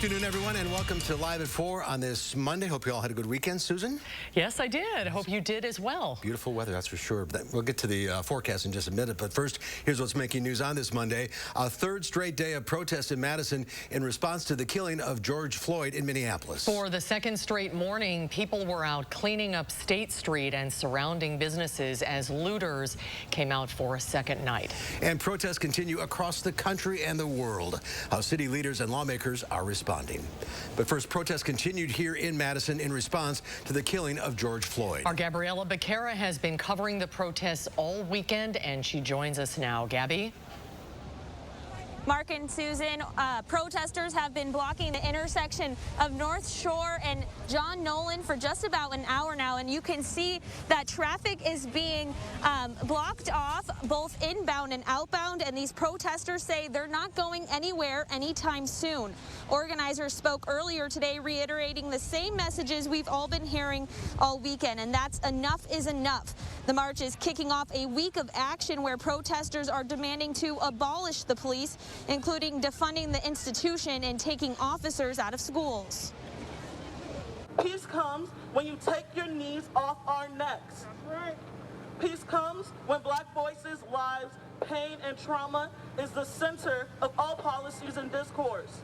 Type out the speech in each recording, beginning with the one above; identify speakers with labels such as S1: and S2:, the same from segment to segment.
S1: afternoon, everyone, and welcome to Live at 4 on this Monday. Hope you all had a good weekend, Susan.
S2: Yes, I did. Hope you did as well.
S1: Beautiful weather, that's for sure. We'll get to the forecast in just a minute, but first, here's what's making news on this Monday. A third straight day of protests in Madison in response to the killing of George Floyd in Minneapolis.
S2: For the second straight morning, people were out cleaning up State Street and surrounding businesses as looters came out for a second night.
S1: And protests continue across the country and the world. How city leaders and lawmakers are responding. But first, protests continued here in Madison in response to the killing of George Floyd.
S2: Our Gabriella Becerra has been covering the protests all weekend, and she joins us now. Gabby?
S3: Mark and Susan, protesters have been blocking the intersection of North Shore and John Nolan for just about an hour now, and you can see that traffic is being blocked off both inbound and outbound, and these protesters say they're not going anywhere anytime soon. Organizers spoke earlier today reiterating the same messages we've all been hearing all weekend, and that's enough is enough. The march is kicking off a week of action where protesters are demanding to abolish the police, including defunding the institution and taking officers out of schools.
S4: Peace comes when you take your knees off our necks. That's right. Peace comes when Black voices, lives, pain, and trauma is the center of all policies and discourse.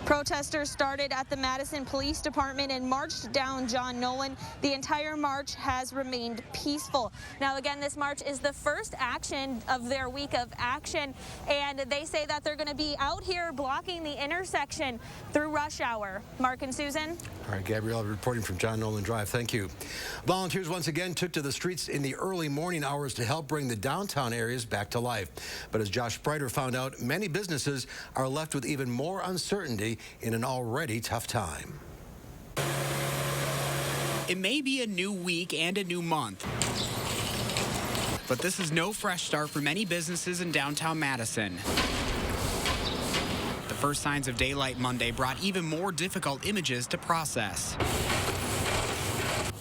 S3: Protesters started at the Madison Police Department and marched down John Nolan. The entire march has remained peaceful. Now, again, this march is the first action of their week of action, and they say that they're going to be out here blocking the intersection through rush hour. Mark and Susan?
S1: All right, Gabrielle reporting from John Nolan Drive. Thank you. Volunteers once again took to the streets in the early morning hours to help bring the downtown areas back to life. But as Josh Spreiter found out, many businesses are left with even more uncertainty in an already tough time.
S5: It may be a new week and a new month, but this is no fresh start for many businesses in downtown Madison. The first signs of daylight Monday brought even more difficult images to process.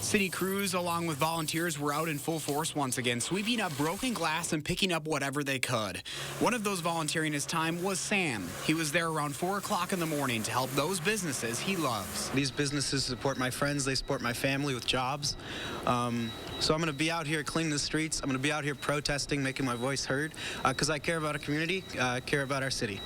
S5: City crews, along with volunteers, were out in full force once again, sweeping up broken glass and picking up whatever they could. One of those volunteering his time was Sam. He was there around 4 o'clock in the morning to help those businesses he loves.
S6: These businesses support my friends, they support my family with jobs. So I'm going to be out here cleaning the streets. I'm going to be out here protesting, making my voice heard, because I care about our community, I care about our city.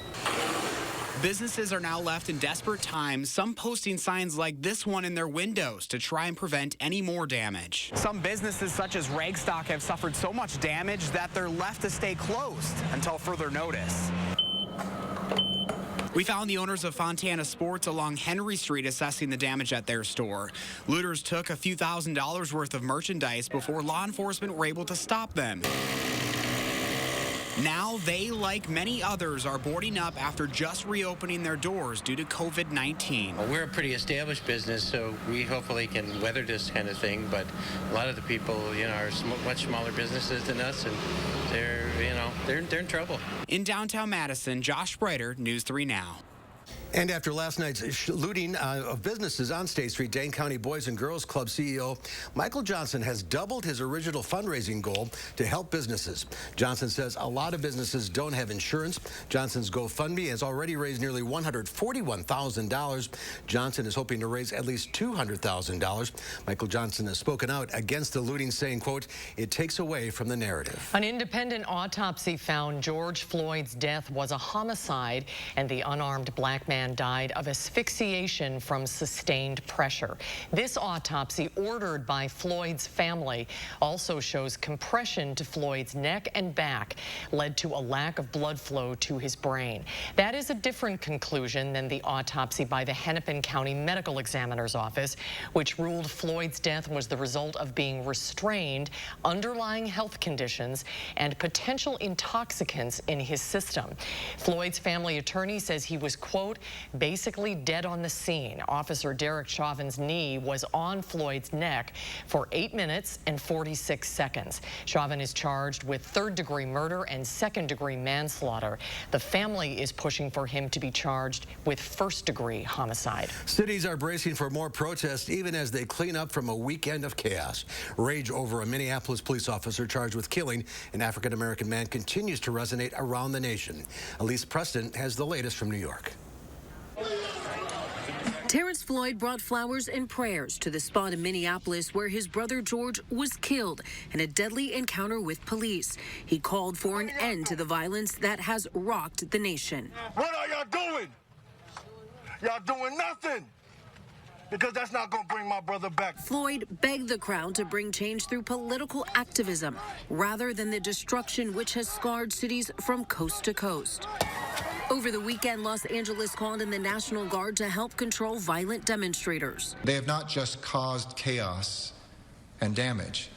S5: Businesses are now left in desperate times, some posting signs like this one in their windows to try and prevent any more damage. Some businesses such as Ragstock have suffered so much damage that they're left to stay closed until further notice. We found the owners of Fontana Sports along Henry Street assessing the damage at their store. Looters took a few $1,000s worth of merchandise before law enforcement were able to stop them. Now they, like many others, are boarding up after just reopening their doors due to COVID-19.
S7: Well, we're a pretty established business, so we hopefully can weather this kind of thing, but a lot of the people, are much smaller businesses than us, and they're in trouble.
S5: In downtown Madison, Josh Spreiter, News 3 Now.
S1: And after last night's looting of businesses on State Street, Dane County Boys and Girls Club CEO Michael Johnson has doubled his original fundraising goal to help businesses. Johnson says a lot of businesses don't have insurance. Johnson's GoFundMe has already raised nearly $141,000. Johnson is hoping to raise at least $200,000. Michael Johnson has spoken out against the looting, saying, quote, "It takes away from the narrative."
S2: An independent autopsy found George Floyd's death was a homicide, and the unarmed black man died of asphyxiation from sustained pressure. This autopsy, ordered by Floyd's family, also shows compression to Floyd's neck and back led to a lack of blood flow to his brain. That is a different conclusion than the autopsy by the Hennepin County Medical Examiner's Office, which ruled Floyd's death was the result of being restrained, underlying health conditions, and potential intoxicants in his system. Floyd's family attorney says he was, quote, basically dead on the scene. Officer Derek Chauvin's knee was on Floyd's neck for 8 minutes and 46 seconds. Chauvin is charged with third-degree murder and second-degree manslaughter. The family is pushing for him to be charged with first-degree homicide.
S1: Cities are bracing for more protests even as they clean up from a weekend of chaos. Rage over a Minneapolis police officer charged with killing an African-American man continues to resonate around the nation. Elise Preston has the latest from New York.
S8: Terrence Floyd brought flowers and prayers to the spot in Minneapolis where his brother George was killed in a deadly encounter with police. He called for an end to the violence that has rocked the nation.
S9: What are y'all doing? Y'all doing nothing. Because that's not going to bring my brother back.
S8: Floyd begged the crowd to bring change through political activism rather than the destruction which has scarred cities from coast to coast. Over the weekend, Los Angeles called in the National Guard to help control violent demonstrators.
S10: They have not just caused chaos and damage.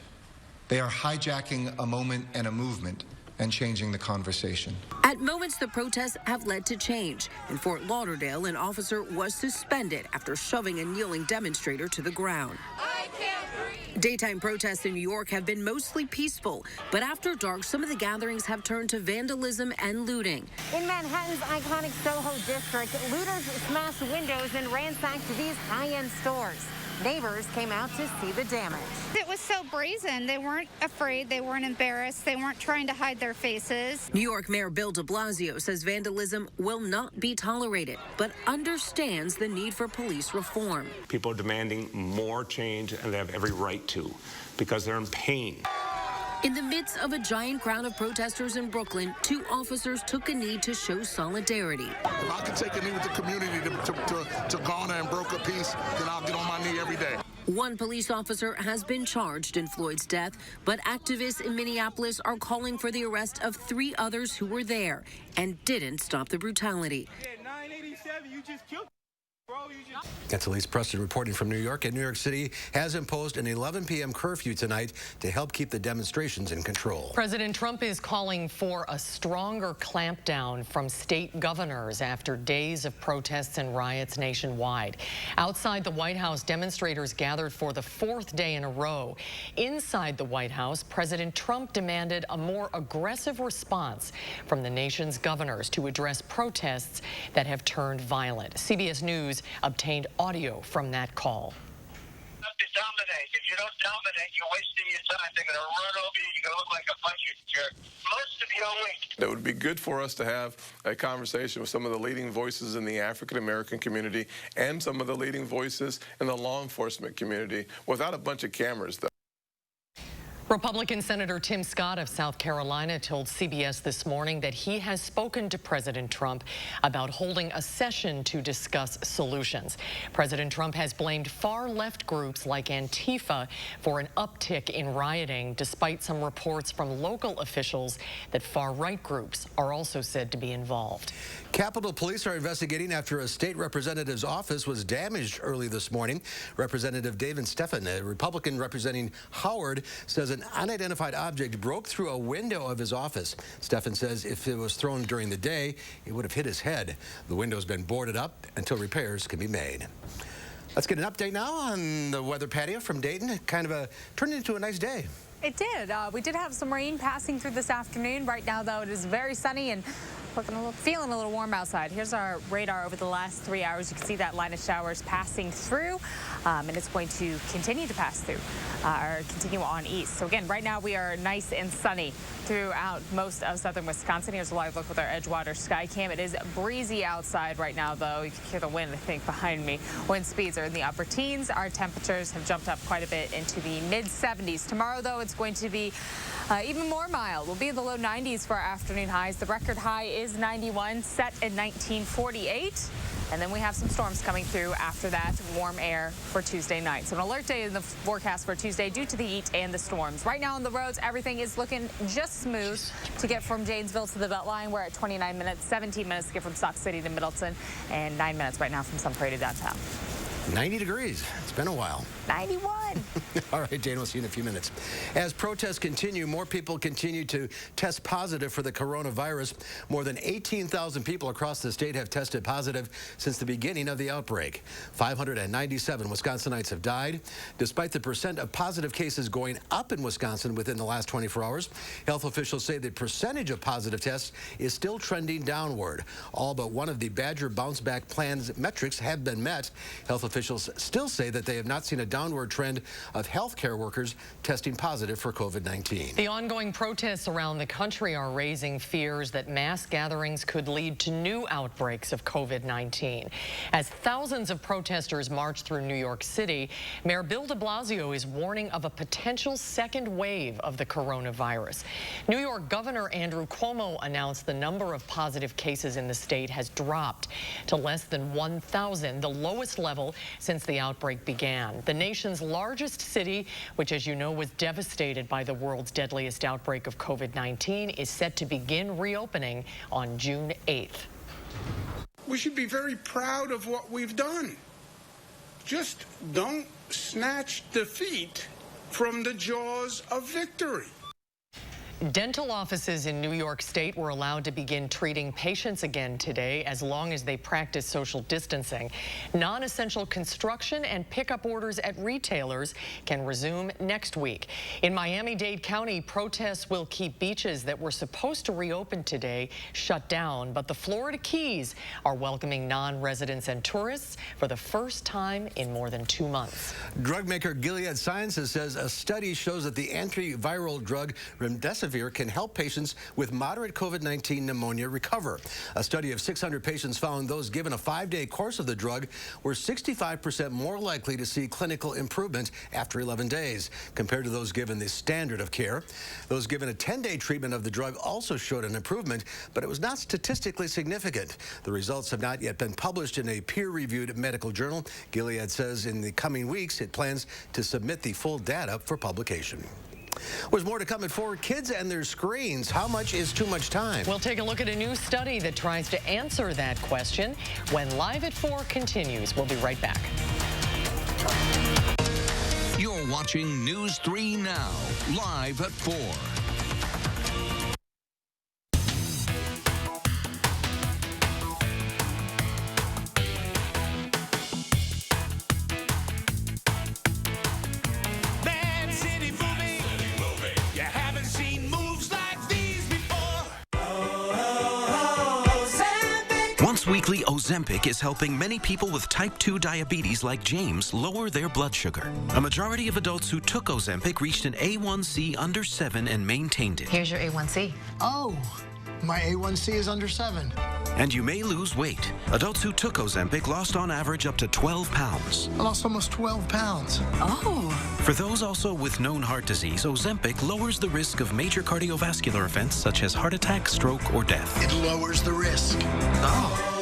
S10: They are hijacking a moment and a movement and changing the conversation.
S8: At moments, the protests have led to change. In Fort Lauderdale, an officer was suspended after shoving a kneeling demonstrator to the ground.
S11: I can't breathe.
S8: Daytime protests in New York have been mostly peaceful, but after dark, some of the gatherings have turned to vandalism and looting.
S11: In Manhattan's iconic Soho district, looters smashed windows and ransacked these high-end stores. Neighbors came out to see the damage.
S12: It was so brazen. They weren't afraid. They weren't embarrassed. They weren't trying to hide their faces.
S8: New York Mayor Bill de Blasio says vandalism will not be tolerated, but understands the need for police reform.
S13: People are demanding more change, and they have every right to, because they're in pain.
S8: In the midst of a giant crowd of protesters in Brooklyn, 2 officers took a knee to show solidarity.
S9: If I can take a knee with the community to garner and broker peace, then I'll get on my knee every day.
S8: One police officer has been charged in Floyd's death, but activists in Minneapolis are calling for the arrest of 3 others who were there and didn't stop the brutality.
S9: Yeah, 987, you just killed.
S1: That's Elise Preston reporting from New York. And New York City has imposed an 11 p.m. curfew tonight to help keep the demonstrations in control.
S2: President Trump is calling for a stronger clampdown from state governors after days of protests and riots nationwide. Outside the White House, demonstrators gathered for the 4th day in a row. Inside the White House, President Trump demanded a more aggressive response from the nation's governors to address protests that have turned violent. CBS News obtained audio from that call.
S14: Dominate. If you don't dominate, you're wasting your time. They're going to run over you. You're going to look like a puncher jerk. Most of you are weak.
S15: It would be good for us to have a conversation with some of the leading voices in the African-American community and some of the leading voices in the law enforcement community without a bunch of cameras, though.
S2: Republican Senator Tim Scott of South Carolina told CBS this morning that he has spoken to President Trump about holding a session to discuss solutions. President Trump has blamed far-left groups like Antifa for an uptick in rioting, despite some reports from local officials that far-right groups are also said to be involved.
S1: Capitol Police are investigating after a state representative's office was damaged early this morning. Representative David Stephan, a Republican representing Howard, says an unidentified object broke through a window of his office. Stephan says if it was thrown during the day, it would have hit his head. The window's been boarded up until repairs can be made. Let's get an update now on the weather patio from Dayton. Kind of turned into a nice day.
S16: It did. We did have some rain passing through this afternoon. Right now, though, it is very sunny and feeling a little warm outside. Here's our radar over the last 3 hours. You can see that line of showers passing through, and it's going to continue to pass through or continue on east. So again, right now we are nice and sunny throughout most of southern Wisconsin. Here's a live look with our Edgewater sky cam. It is breezy outside right now, though. You can hear the wind, I think, behind me. Wind speeds are in the upper teens. Our temperatures have jumped up quite a bit into the mid-70s. Tomorrow, though, it's going to be even more mild. We'll be in the low 90s for our afternoon highs. The record high is 91, set in 1948. And then we have some storms coming through after that, warm air for Tuesday night. So an alert day in the forecast for Tuesday due to the heat and the storms. Right now on the roads, everything is looking just smooth to get from Janesville to the Beltline. We're at 29 minutes, 17 minutes to get from Sauk City to Middleton, and 9 minutes right now from Sun Prairie to downtown.
S1: 90 degrees. It's been a while.
S16: 91.
S1: All right, Jane, we'll see you in a few minutes. As protests continue, more people continue to test positive for the coronavirus. More than 18,000 people across the state have tested positive since the beginning of the outbreak. 597 Wisconsinites have died. Despite the percent of positive cases going up in Wisconsin within the last 24 hours, health officials say the percentage of positive tests is still trending downward. All but one of the Badger bounce back plan's metrics have been met. Health officials still say that they have not seen a downward trend of healthcare workers testing positive for COVID-19.
S2: The ongoing protests around the country are raising fears that mass gatherings could lead to new outbreaks of COVID-19. As thousands of protesters march through New York City, Mayor Bill de Blasio is warning of a potential second wave of the coronavirus. New York Governor Andrew Cuomo announced the number of positive cases in the state has dropped to less than 1,000, the lowest level since the outbreak began. The nation's largest city, which, as you know, was devastated by the world's deadliest outbreak of COVID-19, is set to begin reopening on June 8th.
S17: We should be very proud of what we've done. Just don't snatch defeat from the jaws of victory.
S2: Dental offices in New York State were allowed to begin treating patients again today as long as they practice social distancing. Non-essential construction and pickup orders at retailers can resume next week. In Miami-Dade County, protests will keep beaches that were supposed to reopen today shut down, but the Florida Keys are welcoming non-residents and tourists for the first time in more than 2 months.
S1: Drug maker Gilead Sciences says a study shows that the antiviral drug remdesivir can help patients with moderate COVID-19 pneumonia recover. A study of 600 patients found those given a 5-day course of the drug were 65% more likely to see clinical improvement after 11 days compared to those given the standard of care. Those given a 10-day treatment of the drug also showed an improvement, but it was not statistically significant. The results have not yet been published in a peer-reviewed medical journal. Gilead says in the coming weeks it plans to submit the full data for publication. There's more to come at 4. Kids and their screens. How much is too much time?
S2: We'll take a look at a new study that tries to answer that question when Live at 4 continues. We'll be right back.
S18: You're watching News 3 Now, live at 4.
S19: Weekly Ozempic is helping many people with type 2 diabetes like James lower their blood sugar. A majority of adults who took Ozempic reached an A1C under 7 and maintained it.
S20: Here's your A1C.
S21: Oh, my A1C is under 7.
S19: And you may lose weight. Adults who took Ozempic lost on average up to 12 pounds.
S21: I lost almost 12 pounds.
S20: Oh.
S19: For those also with known heart disease, Ozempic lowers the risk of major cardiovascular events such as heart attack, stroke, or death.
S21: It lowers the risk. Oh.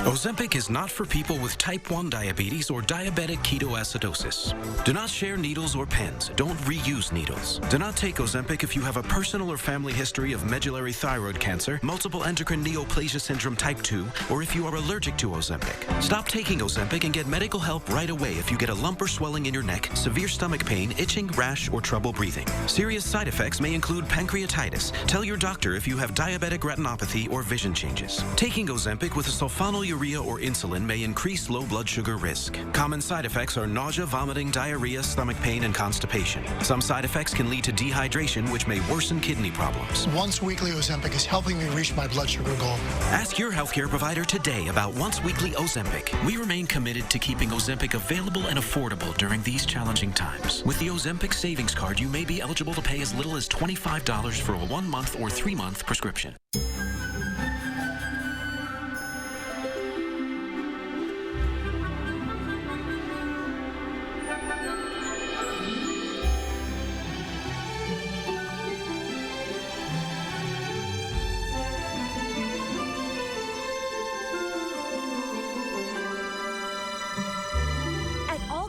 S19: Ozempic is not for people with type 1 diabetes or diabetic ketoacidosis. Do not share needles or pens. Don't reuse needles. Do not take Ozempic if you have a personal or family history of medullary thyroid cancer, multiple endocrine neoplasia syndrome type 2, or if you are allergic to Ozempic. Stop taking Ozempic and get medical help right away if you get a lump or swelling in your neck, severe stomach pain, itching, rash, or trouble breathing. Serious side effects may include pancreatitis. Tell your doctor if you have diabetic retinopathy or vision changes. Taking Ozempic with a sulfonylurea or insulin may increase low blood sugar risk. Common side effects are nausea, vomiting, diarrhea, stomach pain, and constipation. Some side effects can lead to dehydration, which may worsen kidney problems.
S21: Once weekly Ozempic is helping me reach my blood sugar goal.
S19: Ask your healthcare provider today about once weekly Ozempic. We remain committed to keeping Ozempic available and affordable during these challenging times. With the Ozempic Savings Card, you may be eligible to pay as little as $25 for a 1-month or 3-month prescription.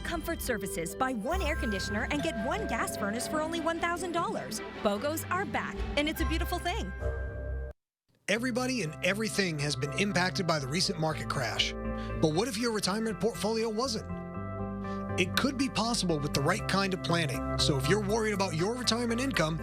S22: Comfort Services, buy 1 air conditioner and get 1 gas furnace for only $1,000. BOGOs are back, and it's a beautiful thing.
S23: Everybody and everything has been impacted by the recent market crash. But what if your retirement portfolio wasn't? It could be possible with the right kind of planning. So if you're worried about your retirement income,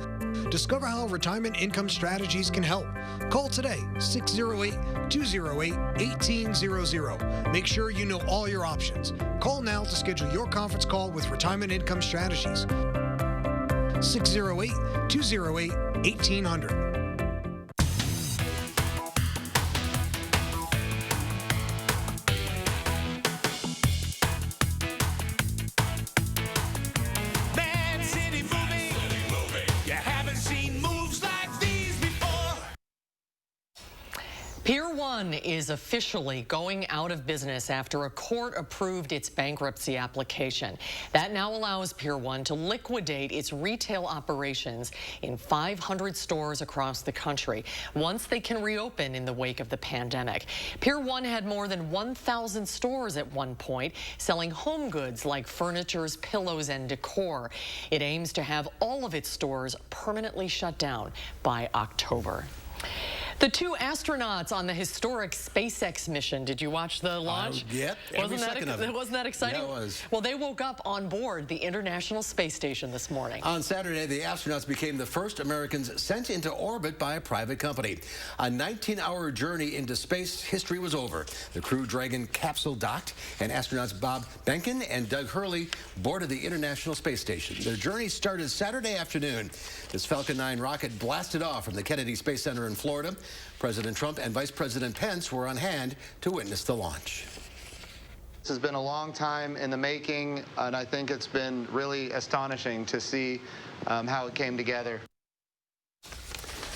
S23: discover how retirement income strategies can help. Call today, 608-208-1800. Make sure you know all your options. Call now to schedule your conference call with Retirement Income Strategies. 608-208-1800.
S2: Pier 1 is officially going out of business after a court approved its bankruptcy application. That now allows Pier 1 to liquidate its retail operations in 500 stores across the country once they can reopen in the wake of the pandemic. Pier 1 had more than 1,000 stores at one point, selling home goods like furniture, pillows, and decor. It aims to have all of its stores permanently shut down by October. The two astronauts on the historic SpaceX mission. Did you watch the launch?
S1: Yep, every second of it.
S2: Wasn't that exciting?
S1: Yeah, it was.
S2: Well, they woke up on board the International Space Station this morning.
S1: On Saturday, the astronauts became the first Americans sent into orbit by a private company. A 19-hour journey into space, history was over. The Crew Dragon capsule docked, and astronauts Bob Behnken and Doug Hurley boarded the International Space Station. Their journey started Saturday afternoon. This Falcon 9 rocket blasted off from the Kennedy Space Center in Florida. President Trump and Vice President Pence were on hand to witness the launch.
S3: This has been a long time in the making, and I think it's been really astonishing to see how it came together.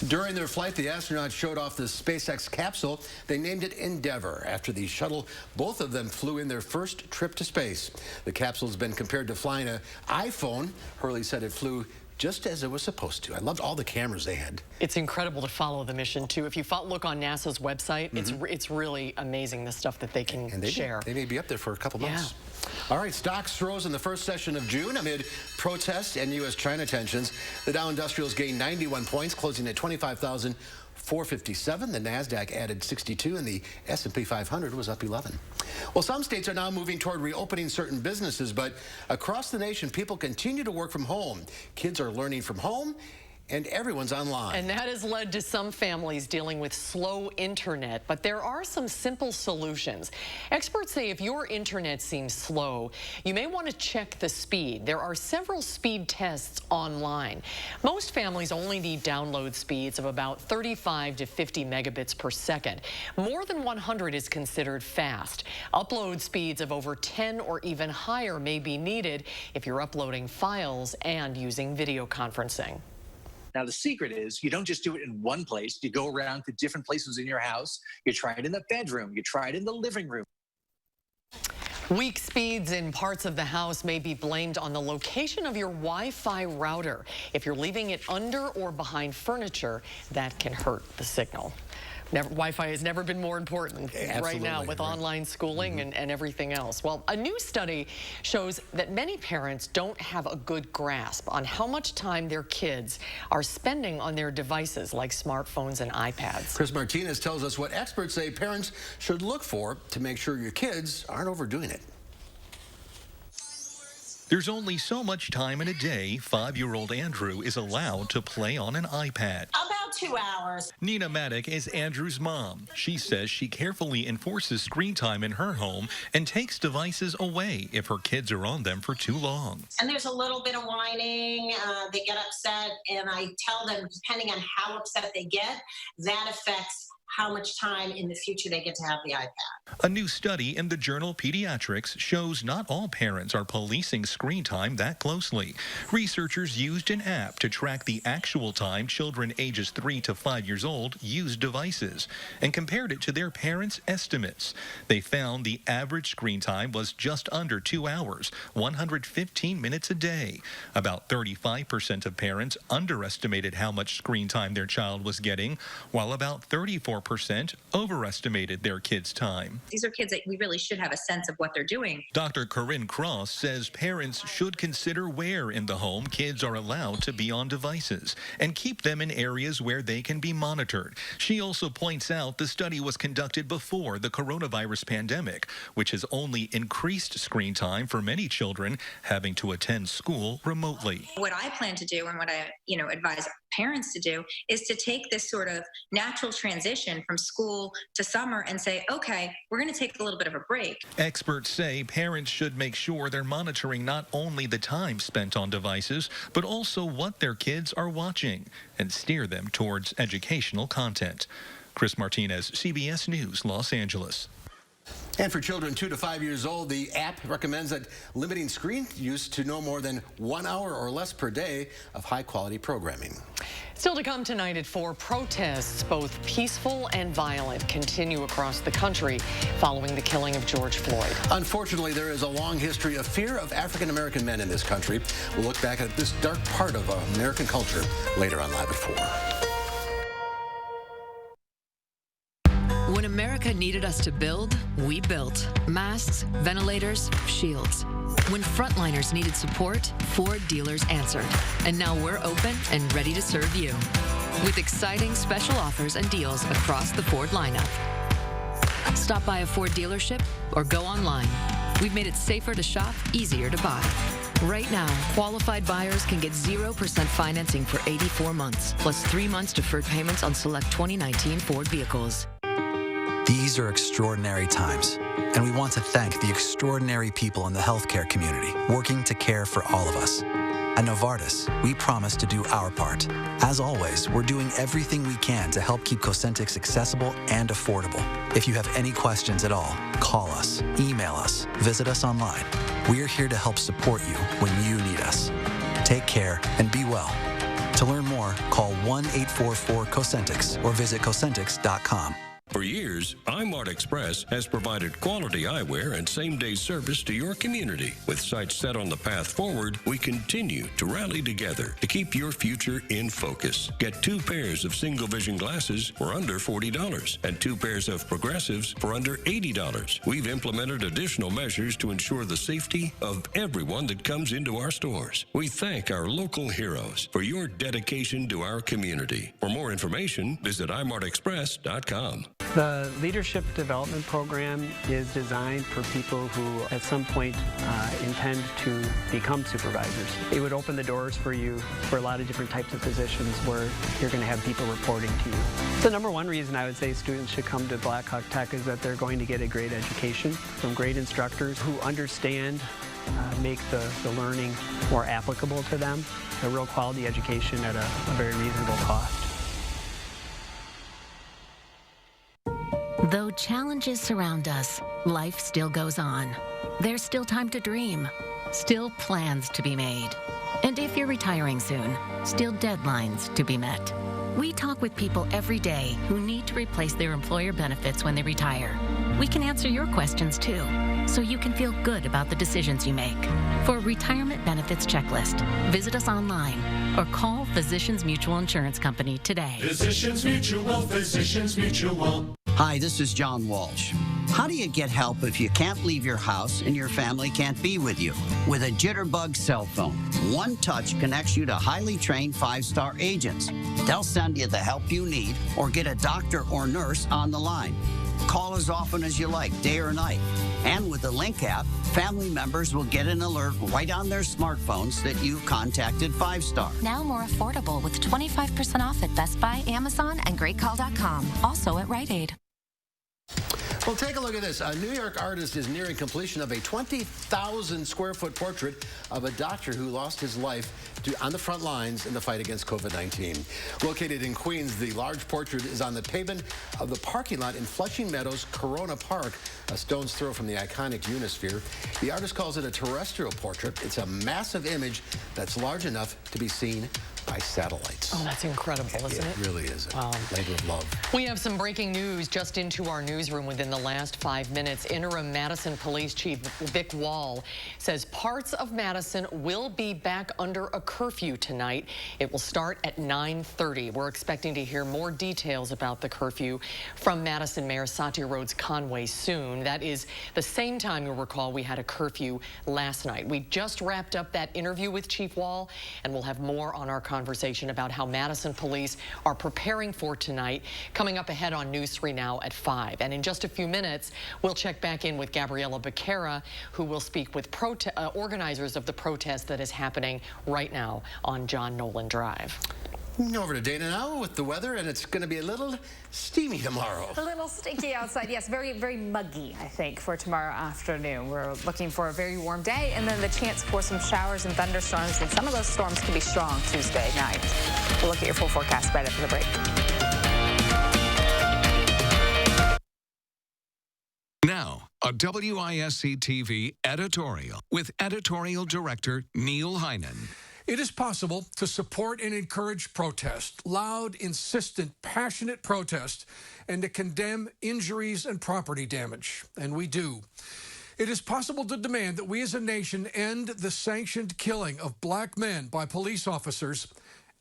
S1: During their flight, the astronauts showed off the SpaceX capsule. They named it Endeavour after the shuttle. Both of them flew in their first trip to space. The capsule's been compared to flying an iPhone. Hurley said it flew just as it was supposed to. I loved all the cameras they had.
S2: It's incredible to follow the mission, too. If you look on NASA's website, it's really amazing the stuff that they can share.
S1: They may be up there for a couple months. All right, stocks rose in the first session of June amid protests and U.S.-China tensions. The Dow Industrials gained 91 points, closing at 25,457. The NASDAQ added 62, and the S&P 500 was up 11. Well, some states are now moving toward reopening certain businesses, but across the nation, people continue to work from home. Kids are learning from home, and everyone's online.
S2: And that has led to some families dealing with slow internet, but there are some simple solutions. Experts say if your internet seems slow, you may want to check the speed. There are several speed tests online. Most families only need download speeds of about 35 to 50 megabits per second. More than 100 is considered fast. Upload speeds of over 10 or even higher may be needed if you're uploading files and using video conferencing.
S4: Now, the secret is you don't just do it in one place. You go around to different places in your house. You try it in the bedroom. You try it in the living room.
S2: Weak speeds in parts of the house may be blamed on the location of your Wi-Fi router. If you're leaving it under or behind furniture, that can hurt the signal. Wi-Fi has never been more important right now with online schooling and everything else. Well, a new study shows that many parents don't have a good grasp on how much time their kids are spending on their devices like smartphones and iPads.
S1: Chris Martinez tells us what experts say parents should look for to make sure your kids aren't overdoing it.
S20: There's only so much time in a day 5-year-old Andrew is allowed to play on an iPad.
S24: About 2 hours.
S20: Nina Maddock is Andrew's mom. She says she carefully enforces screen time in her home and takes devices away if her kids are on them for too long.
S24: And there's a little bit of whining. They get upset, and I tell them, depending on how upset they get, that affects how much time in the future they get to have the iPad.
S20: A new study in the journal Pediatrics shows not all parents are policing screen time that closely. Researchers used an app to track the actual time children ages 3 to 5 years old use devices and compared it to their parents' estimates. They found the average screen time was just under 2 hours, 115 minutes a day. About 35% of parents underestimated how much screen time their child was getting, while about 34% 24% overestimated their kids' time.
S5: These are kids that we really should have a sense of what they're doing.
S20: Dr. Corinne Cross says parents should consider where in the home kids are allowed to be on devices and keep them in areas where they can be monitored. She also points out the study was conducted before the coronavirus pandemic, which has only increased screen time for many children having to attend school remotely.
S5: What I plan to do and what I, advise parents to do is to take this sort of natural transition from school to summer and say, okay, we're going to take a little bit of a break.
S20: Experts say parents should make sure they're monitoring not only the time spent on devices, but also what their kids are watching and steer them towards educational content. Chris Martinez, CBS News, Los Angeles.
S1: And for children 2 to 5 years old, the app recommends that limiting screen use to no more than 1 hour or less per day of high-quality programming.
S2: Still to come tonight at 4, protests, both peaceful and violent, continue across the country following the killing of George Floyd.
S1: Unfortunately, there is a long history of fear of African-American men in this country. We'll look back at this dark part of American culture later on Live at 4.
S6: When America needed us to build, we built. Masks, ventilators, shields. When frontliners needed support, Ford dealers answered. And now we're open and ready to serve you. With exciting special offers and deals across the Ford lineup. Stop by a Ford dealership or go online. We've made it safer to shop, easier to buy. Right now, qualified buyers can get 0% financing for 84 months, plus 3 months deferred payments on select 2019 Ford vehicles.
S7: These are extraordinary times, and we want to thank the extraordinary people in the healthcare community working to care for all of us. At Novartis, we promise to do our part. As always, we're doing everything we can to help keep Cosentyx accessible and affordable. If you have any questions at all, call us, email us, visit us online. We're here to help support you when you need us. Take care and be well. To learn more, call 1-844-COSENTYX or visit Cosentyx.com.
S10: For years, iMart Express has provided quality eyewear and same-day service to your community. With sights set on the path forward, we continue to rally together to keep your future in focus. Get 2 pairs of single-vision glasses for under $40 and 2 pairs of progressives for under $80. We've implemented additional measures to ensure the safety of everyone that comes into our stores. We thank our local heroes for your dedication to our community. For more information, visit imartexpress.com.
S25: The Leadership Development Program is designed for people who at some point intend to become supervisors. It would open the doors for you for a lot of different types of positions where you're going to have people reporting to you. The number one reason I would say students should come to Blackhawk Tech is that they're going to get a great education from great instructors who understand, make the learning more applicable to them, a real quality education at a very reasonable cost.
S26: Though challenges surround us, life still goes on. There's still time to dream, still plans to be made. And if you're retiring soon, still deadlines to be met. We talk with people every day who need to replace their employer benefits when they retire. We can answer your questions too, so you can feel good about the decisions you make. For a retirement benefits checklist, visit us online or call Physicians Mutual Insurance Company today.
S27: Physicians Mutual, Physicians Mutual.
S28: Hi, this is John Walsh. How do you get help if you can't leave your house and your family can't be with you? With a Jitterbug cell phone, one touch connects you to highly trained 5-star agents. They'll send you the help you need or get a doctor or nurse on the line. Call as often as you like, day or night. And with the Link app, family members will get an alert right on their smartphones that you've contacted 5-star.
S29: Now more affordable with 25% off at Best Buy, Amazon, and GreatCall.com. Also at Rite Aid.
S1: Well, take a look at this. A New York artist is nearing completion of a 20,000 square foot portrait of a doctor who lost his life on the front lines in the fight against COVID-19. Located in Queens, the large portrait is on the pavement of the parking lot in Flushing Meadows, Corona Park, a stone's throw from the iconic Unisphere. The artist calls it a terrestrial portrait. It's a massive image that's large enough to be seen by satellites.
S2: Oh, that's incredible, isn't it?
S1: It really is.
S2: Wow.
S1: Labor of love.
S2: We have some breaking news just into our newsroom within the last 5 minutes. Interim Madison Police Chief Vic Wall says parts of Madison will be back under a curfew tonight. It will start at 9:30. We're expecting to hear more details about the curfew from Madison Mayor Satya Rhodes Conway soon. That is the same time, you'll recall, we had a curfew last night. We just wrapped up that interview with Chief Wall, and we'll have more on our conversation about how Madison police are preparing for tonight, coming up ahead on News 3 Now at 5. And in just a few minutes, we'll check back in with Gabriella Becerra, who will speak with organizers of the protest that is happening right now on John Nolan Drive.
S1: Over to Dana now with the weather, and it's going to be a little steamy tomorrow.
S8: A little stinky outside, yes. Very, very muggy, I think, for tomorrow afternoon. We're looking for a very warm day, and then the chance for some showers and thunderstorms, and some of those storms can be strong Tuesday night. We'll look at your full forecast right after the break.
S18: Now, a WISC-TV editorial with editorial director Neil Heinen.
S9: It is possible to support and encourage protest, loud, insistent, passionate protest, and to condemn injuries and property damage. And we do. It is possible to demand that we as a nation end the sanctioned killing of black men by police officers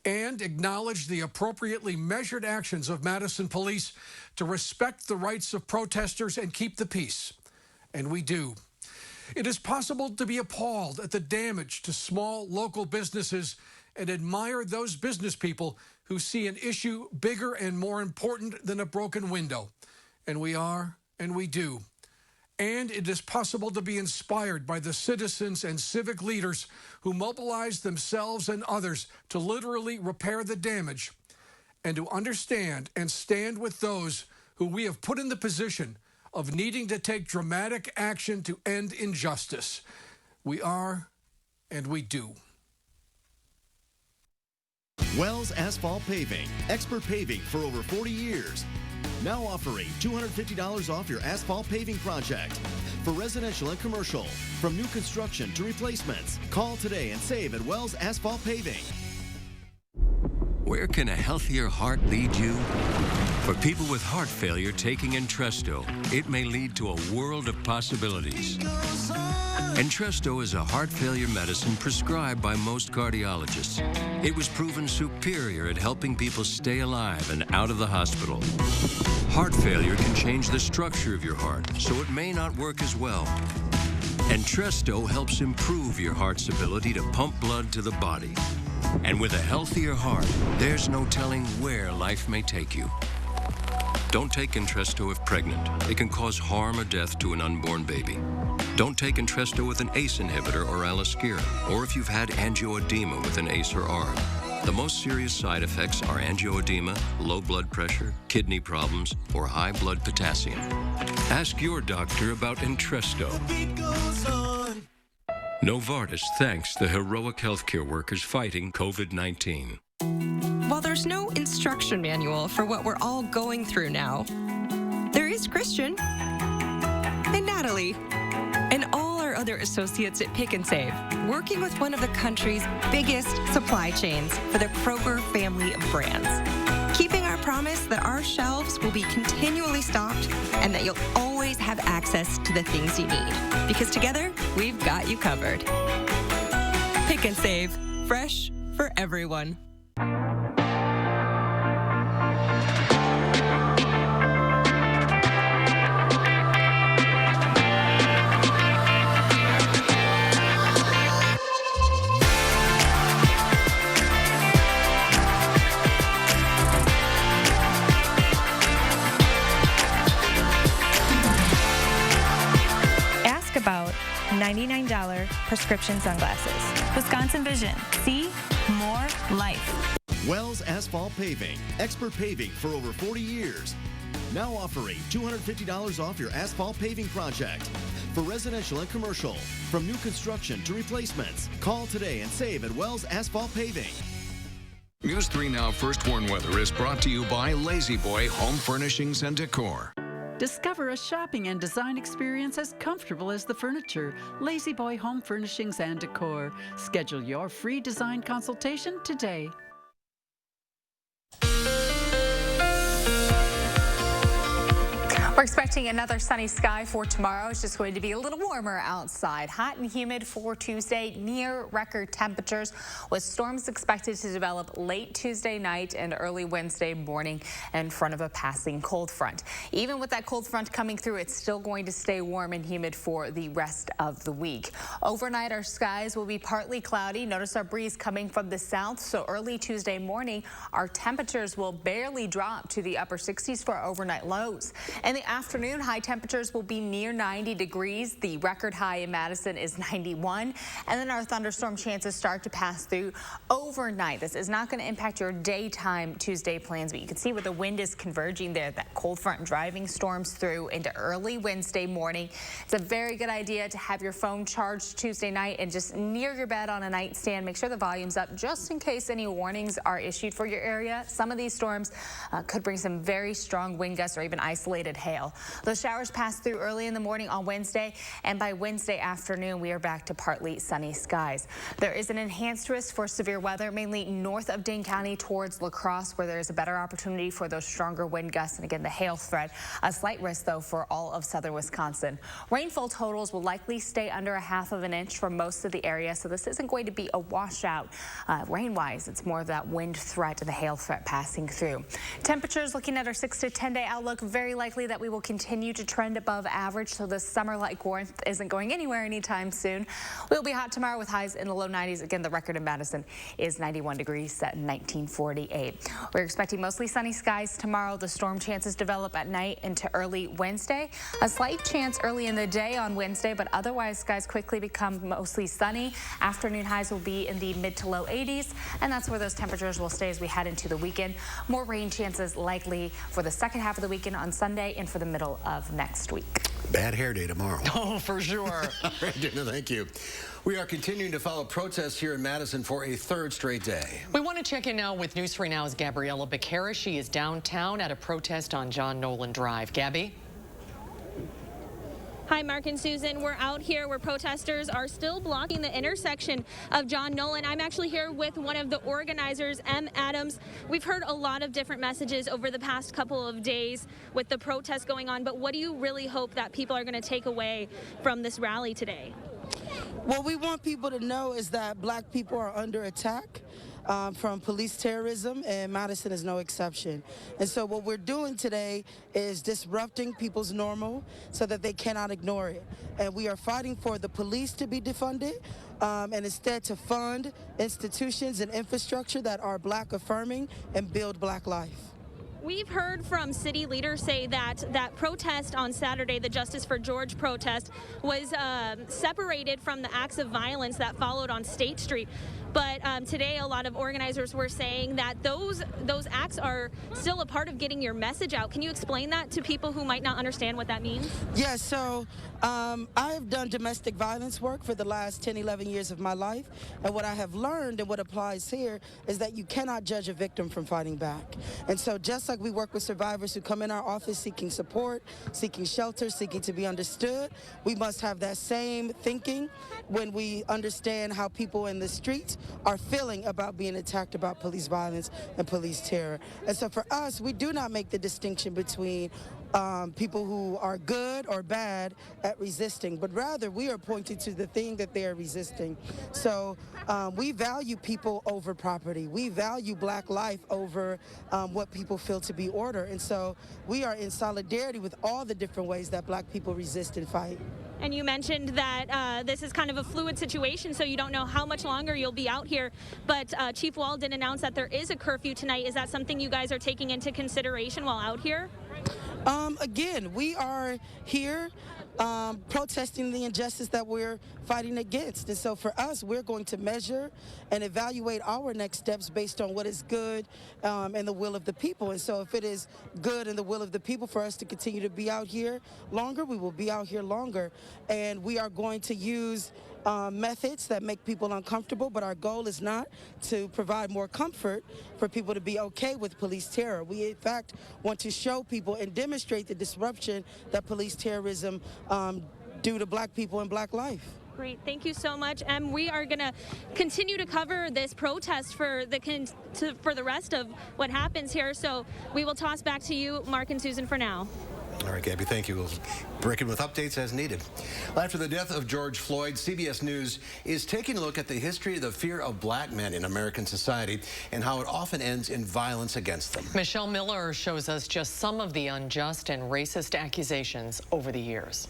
S9: and acknowledge the appropriately measured actions of Madison police to respect the rights of protesters and keep the peace. And we do. It is possible to be appalled at the damage to small local businesses and admire those business people who see an issue bigger and more important than a broken window. And we are, and we do. And it is possible to be inspired by the citizens and civic leaders who mobilize themselves and others to literally repair the damage, and to understand and stand with those who we have put in the position of needing to take dramatic action to end injustice. We are, and we do.
S11: Wells Asphalt Paving, expert paving for over 40 years. Now offering $250 off your asphalt paving project. For residential and commercial, from new construction to replacements. Call today and save at Wells Asphalt Paving.
S10: Where can a healthier heart lead you? For people with heart failure taking Entresto, it may lead to a world of possibilities. Entresto is a heart failure medicine prescribed by most cardiologists. It was proven superior at helping people stay alive and out of the hospital. Heart failure can change the structure of your heart, so it may not work as well. Entresto helps improve your heart's ability to pump blood to the body. And with a healthier heart, there's no telling where life may take you. Don't take Entresto if pregnant. It can cause harm or death to an unborn baby. Don't take Entresto with an ACE inhibitor or aliskiren, or if you've had angioedema with an ACE or ARB. The most serious side effects are angioedema, low blood pressure, kidney problems, or high blood potassium. Ask your doctor about Entresto. Novartis thanks the heroic healthcare workers fighting COVID-19.
S12: While there's no instruction manual for what we're all going through now, there is Christian and Natalie and all our other associates at Pick and Save, working with one of the country's biggest supply chains for the Kroger family of brands, keeping our promise that our shelves will be continually stocked and that you'll always have access to the things you need. Because together, we've got you covered. Pick and Save, fresh for everyone.
S13: About $99 prescription sunglasses. Wisconsin Vision. See more life.
S11: Wells Asphalt Paving, expert paving for over 40 years. Now offering $250 off your asphalt paving project. For residential and commercial, from new construction to replacements. Call today and save at Wells Asphalt Paving.
S18: News 3 Now First Warn Weather is brought to you by Lazy Boy Home Furnishings and Decor.
S14: Discover a shopping and design experience as comfortable as the furniture. Lazy Boy Home Furnishings and Decor. Schedule your free design consultation today.
S8: We're expecting another sunny sky for tomorrow. It's just going to be a little warmer outside. Hot and humid for Tuesday, near record temperatures, with storms expected to develop late Tuesday night and early Wednesday morning in front of a passing cold front. Even with that cold front coming through, it's still going to stay warm and humid for the rest of the week. Overnight, our skies will be partly cloudy. Notice our breeze coming from the south, so early Tuesday morning, our temperatures will barely drop to the upper 60s for overnight lows. In the afternoon, high temperatures will be near 90 degrees. The record high in Madison is 91. And then our thunderstorm chances start to pass through overnight. This is not going to impact your daytime Tuesday plans, but you can see where the wind is converging there. That cold front driving storms through into early Wednesday morning. It's a very good idea to have your phone charged Tuesday night and just near your bed on a nightstand. Make sure the volume's up just in case any warnings are issued for your area. Some of these storms could bring some very strong wind gusts or even isolated hail. Those showers pass through early in the morning on Wednesday, and by Wednesday afternoon, we are back to partly sunny skies. There is an enhanced risk for severe weather, mainly north of Dane County towards La Crosse, where there is a better opportunity for those stronger wind gusts and again the hail threat. A slight risk, though, for all of southern Wisconsin. Rainfall totals will likely stay under 1/2 inch for most of the area, so this isn't going to be a washout rain-wise. It's more of that wind threat and the hail threat passing through. Temperatures, looking at our 6 to 10 day outlook, very likely that we will continue to trend above average, so the summer-like warmth isn't going anywhere anytime soon. We'll be hot tomorrow with highs in the low 90s. Again, the record in Madison is 91 degrees, set in 1948. We're expecting mostly sunny skies tomorrow. The storm chances develop at night into early Wednesday. A slight chance early in the day on Wednesday, but otherwise skies quickly become mostly sunny. Afternoon highs will be in the mid to low 80s, and that's where those temperatures will stay as we head into the weekend. More rain chances likely for the second half of the weekend on Sunday and for the middle of next week.
S1: Bad hair day tomorrow.
S2: Oh, for sure.
S1: All right, Dana, thank you. We are continuing to follow protests here in Madison for a third straight day.
S2: We want to check in now with News 3 Now's Gabriella Becerra. She is downtown at a protest on John Nolan Drive. Gabby?
S3: Hi, Mark and Susan. We're out here where protesters are still blocking the intersection of John Nolan. I'm actually here with one of the organizers, M. Adams. We've heard a lot of different messages over the past couple of days with the protests going on, but what do you really hope that people are going to take away from this rally today?
S4: What we want people to know is that black people are under attack from police terrorism, and Madison is no exception. And so what we're doing today is disrupting people's normal so that they cannot ignore it. And we are fighting for the police to be defunded and instead to fund institutions and infrastructure that are black affirming and build black life.
S3: We've heard from city leaders say that that protest on Saturday, the Justice for George protest, was separated from the acts of violence that followed on State Street. But today, a lot of organizers were saying that those acts are still a part of getting your message out. Can you explain that to people who might not understand what that means?
S4: Yeah, so I have done domestic violence work for the last 10, 11 years of my life. And what I have learned and what applies here is that you cannot judge a victim from fighting back. And so just like we work with survivors who come in our office seeking support, seeking shelter, seeking to be understood, we must have that same thinking when we understand how people in the streets are feeling about being attacked about police violence and police terror. And so for us, we do not make the distinction between people who are good or bad at resisting, but rather we are pointing to the thing that they are resisting. So we value people over property. We value black life over what people feel to be order. And so we are in solidarity with all the different ways that black people resist and fight.
S3: And you mentioned that this is kind of a fluid situation, so you don't know how much longer you'll be out here. But Chief Wall did announce that there is a curfew tonight. Is that something you guys are taking into consideration while out here?
S4: Again, we are here protesting the injustice that we're fighting against. And so for us, we're going to measure and evaluate our next steps based on what is good and the will of the people. And so if it is good and the will of the people for us to continue to be out here longer, we will be out here longer. And we are going to use methods that make people uncomfortable, but our goal is not to provide more comfort for people to be okay with police terror. We, in fact, want to show people and demonstrate the disruption that police terrorism do to black people and black life.
S3: Great, thank you so much. We are going to continue to cover this protest for the rest of what happens here. So we will toss back to you, Mark and Susan, for now.
S1: All right, Gabby, thank you. We'll break in with updates as needed. Well, after the death of George Floyd, CBS News is taking a look at the history of the fear of black men in American society and how it often ends in violence against them.
S2: Michelle Miller shows us just some of the unjust and racist accusations over the years.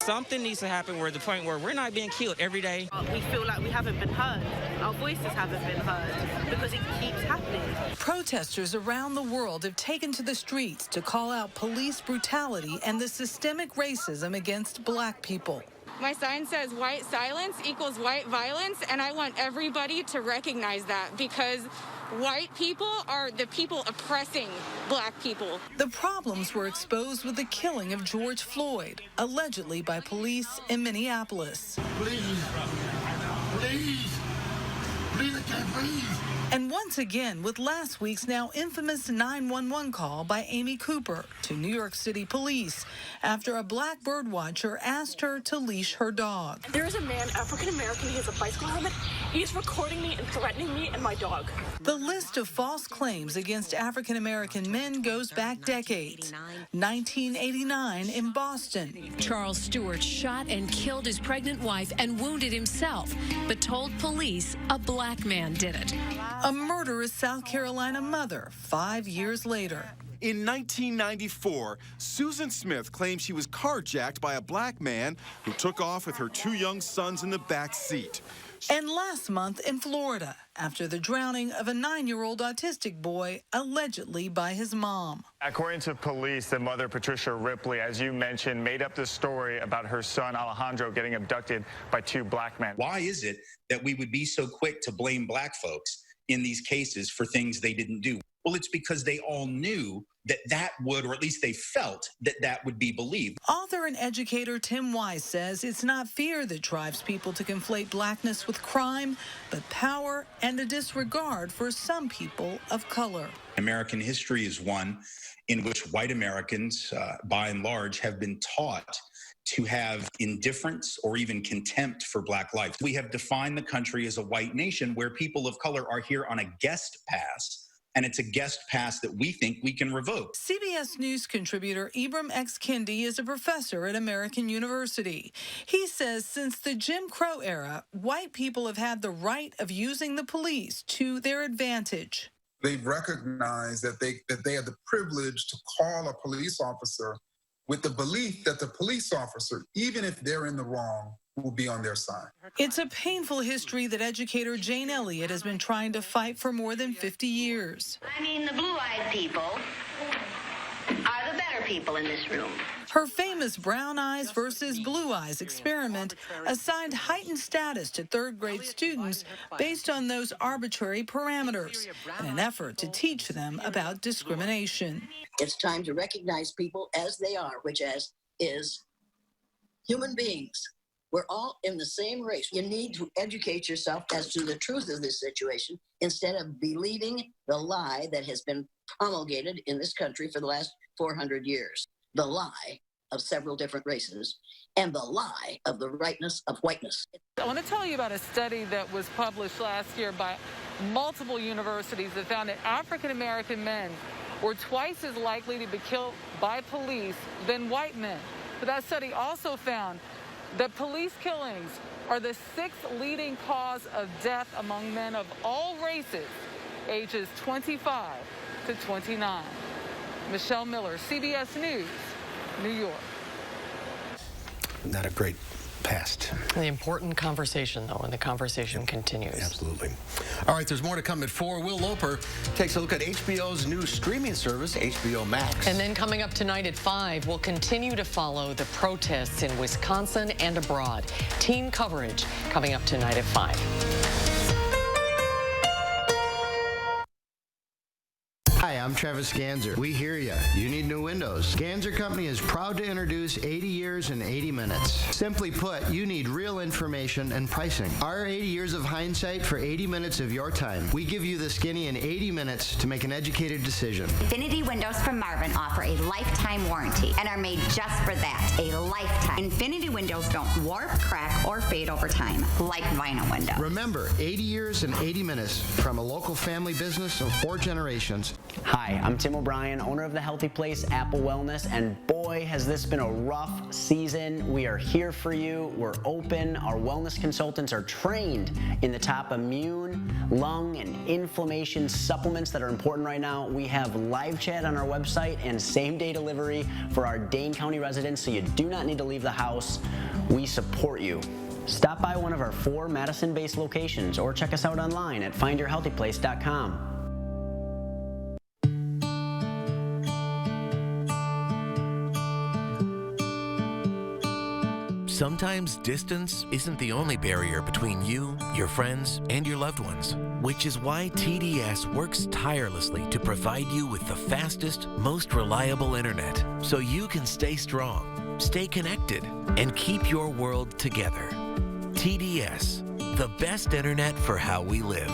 S5: Something needs to happen where the point where we're not being killed every day.
S15: We feel like we haven't been heard. Our voices haven't been heard because it keeps happening.
S16: Protesters around the world have taken to the streets to call out police brutality and the systemic racism against black people.
S17: My sign says white silence equals white violence, and I want everybody to recognize that because white people are the people oppressing black people.
S16: The problems were exposed with the killing of George Floyd, allegedly by police in Minneapolis.
S27: Please, I can't breathe.
S16: And once again, with last week's now infamous 911 call by Amy Cooper to New York City police after a black bird watcher asked her to leash her dog.
S15: There is a man, African-American, he has a bicycle helmet. He's recording me and threatening me and my dog.
S16: The list of false claims against African-American men goes back decades. 1989 in Boston.
S19: Charles Stewart shot and killed his pregnant wife and wounded himself, but told police a black man did it.
S16: A murderous South Carolina mother 5 years later.
S21: In 1994, Susan Smith claimed she was carjacked by a black man who took off with her 2 young sons in the back seat.
S16: And last month in Florida, after the drowning of a 9-year-old autistic boy, allegedly by his mom.
S22: According to police, the mother, Patricia Ripley, as you mentioned, made up the story about her son, Alejandro, getting abducted by 2 black men.
S23: Why is it that we would be so quick to blame black folks in these cases for things they didn't do? Well, it's because they all knew that would, or at least they felt that would be believed.
S16: Author and educator Tim Wise says it's not fear that drives people to conflate blackness with crime, but power and a disregard for some people of color.
S23: American history is one in which white Americans, by and large, have been taught to have indifference or even contempt for black life. We have defined the country as a white nation where people of color are here on a guest pass, and it's a guest pass that we think we can revoke.
S16: CBS News contributor Ibram X. Kendi is a professor at American University. He says since the Jim Crow era, white people have had the right of using the police to their advantage.
S24: They've recognized that they have the privilege to call a police officer with the belief that the police officer, even if they're in the wrong, will be on their side.
S16: It's a painful history that educator Jane Elliott has been trying to fight for more than 50 years.
S30: I mean, the blue-eyed people are the better people in this room.
S16: Her famous brown eyes versus blue eyes experiment assigned heightened status to third-grade students based on those arbitrary parameters in an effort to teach them about discrimination.
S31: It's time to recognize people as they are, which is human beings. We're all in the same race. You need to educate yourself as to the truth of this situation instead of believing the lie that has been promulgated in this country for the last 400 years. The lie of several different races and the lie of the rightness of whiteness.
S15: I want to tell you about a study that was published last year by multiple universities that found that African-American men were twice as likely to be killed by police than white men. But that study also found that police killings are the 6th leading cause of death among men of all races, ages 25 to 29. Michelle Miller, CBS News, New York.
S1: Not a great past.
S2: The important conversation, though, and the conversation continues.
S1: Absolutely. All right, there's more to come at 4. Will Loper takes a look at HBO's new streaming service, HBO Max.
S2: And then coming up tonight at 5, we'll continue to follow the protests in Wisconsin and abroad. Team coverage coming up tonight at 5.
S32: Hi, I'm Travis Ganser. We hear ya. You need new windows. Ganser Company is proud to introduce 80 years in 80 minutes. Simply put, you need real information and pricing. Our 80 years of hindsight for 80 minutes of your time. We give you the skinny in 80 minutes to make an educated decision.
S29: Infinity Windows from Marvin offer a lifetime warranty and are made just for that, a lifetime. Infinity Windows don't warp, crack, or fade over time, like vinyl windows.
S32: Remember, 80 years and 80 minutes from a local family business of 4 generations. Hi,
S6: Hi, I'm Tim O'Brien, owner of The Healthy Place Apple Wellness, and boy, has this been a rough season. We are here for you. We're open. Our wellness consultants are trained in the top immune, lung, and inflammation supplements that are important right now. We have live chat on our website and same-day delivery for our Dane County residents, so you do not need to leave the house. We support you. Stop by one of our 4 Madison-based locations or check us out online at findyourhealthyplace.com.
S7: Sometimes distance isn't the only barrier between you, your friends, and your loved ones, which is why TDS works tirelessly to provide you with the fastest, most reliable internet so you can stay strong, stay connected, and keep your world together. TDS, the best internet for how we live.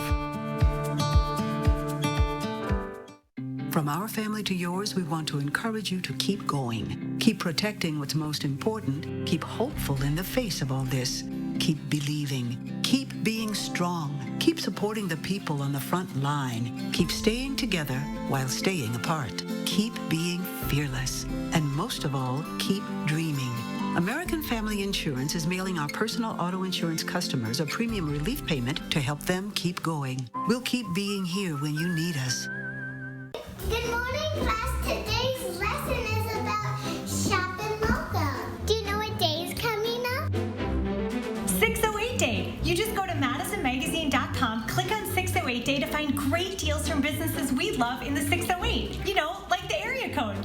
S9: From our family to yours, we want to encourage you to keep going. Keep protecting what's most important. Keep hopeful in the face of all this. Keep believing. Keep being strong. Keep supporting the people on the front line. Keep staying together while staying apart. Keep being fearless. And most of all, keep dreaming. American Family Insurance is mailing our personal auto insurance customers a premium relief payment to help them keep going. We'll keep being here when you need us.
S10: Good morning, class. Today's lesson is about shopping local. Do you know what day is coming up?
S11: 608 Day. You just go to MadisonMagazine.com, click on 608 Day to find great deals from businesses we love in the 608. You know, like the area code.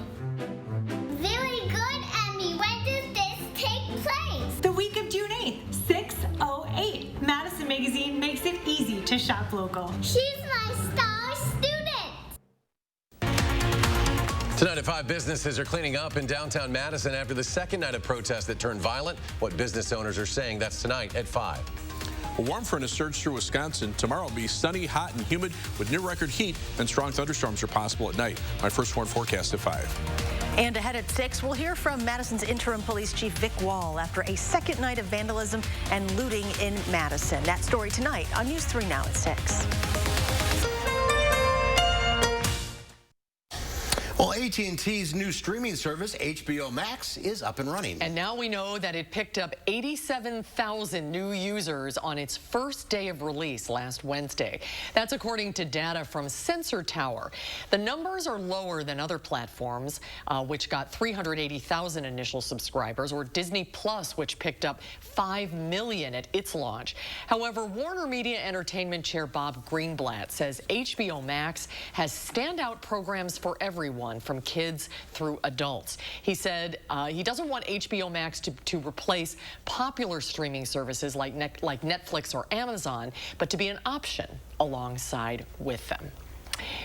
S10: Very good, Emmy. When does this take place?
S11: The week of June 8th, 608. Madison Magazine makes it easy to shop local.
S10: She's my star student.
S1: Tonight at 5, businesses are cleaning up in downtown Madison after the second night of protests that turned violent. What business owners are saying, that's tonight at 5.
S12: A warm front has surged through Wisconsin. Tomorrow will be sunny, hot, and humid with near-record heat, and strong thunderstorms are possible at night. My first warn forecast at 5.
S13: And ahead at 6, we'll hear from Madison's interim police chief Vic Wall after a second night of vandalism and looting in Madison. That story tonight on News 3 Now at 6.
S1: Well, AT&T's new streaming service, HBO Max, is up and running.
S2: And now we know that it picked up 87,000 new users on its first day of release last Wednesday. That's according to data from Sensor Tower. The numbers are lower than other platforms, which got 380,000 initial subscribers, or Disney Plus, which picked up 5 million at its launch. However, Warner Media Entertainment Chair Bob Greenblatt says HBO Max has standout programs for everyone, from kids through adults. He said he doesn't want HBO Max to replace popular streaming services like Netflix or Amazon, but to be an option alongside with them.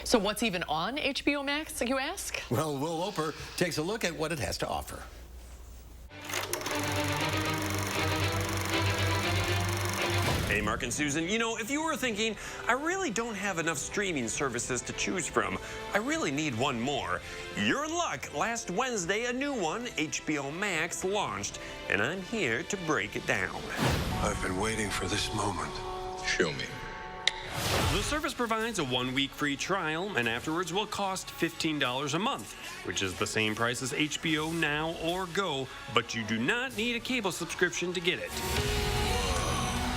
S2: So what's even on HBO Max, you ask?
S1: Well, Will Loper takes a look at what it has to offer.
S18: Hey, Mark and Susan, you know, if you were thinking, I really don't have enough streaming services to choose from, I really need one more, you're in luck. Last Wednesday, a new one, HBO Max, launched, and I'm here to break it down.
S20: I've been waiting for this moment. Show me.
S18: The service provides a 1-week free trial, and afterwards will cost $15 a month, which is the same price as HBO Now or Go, but you do not need a cable subscription to get it.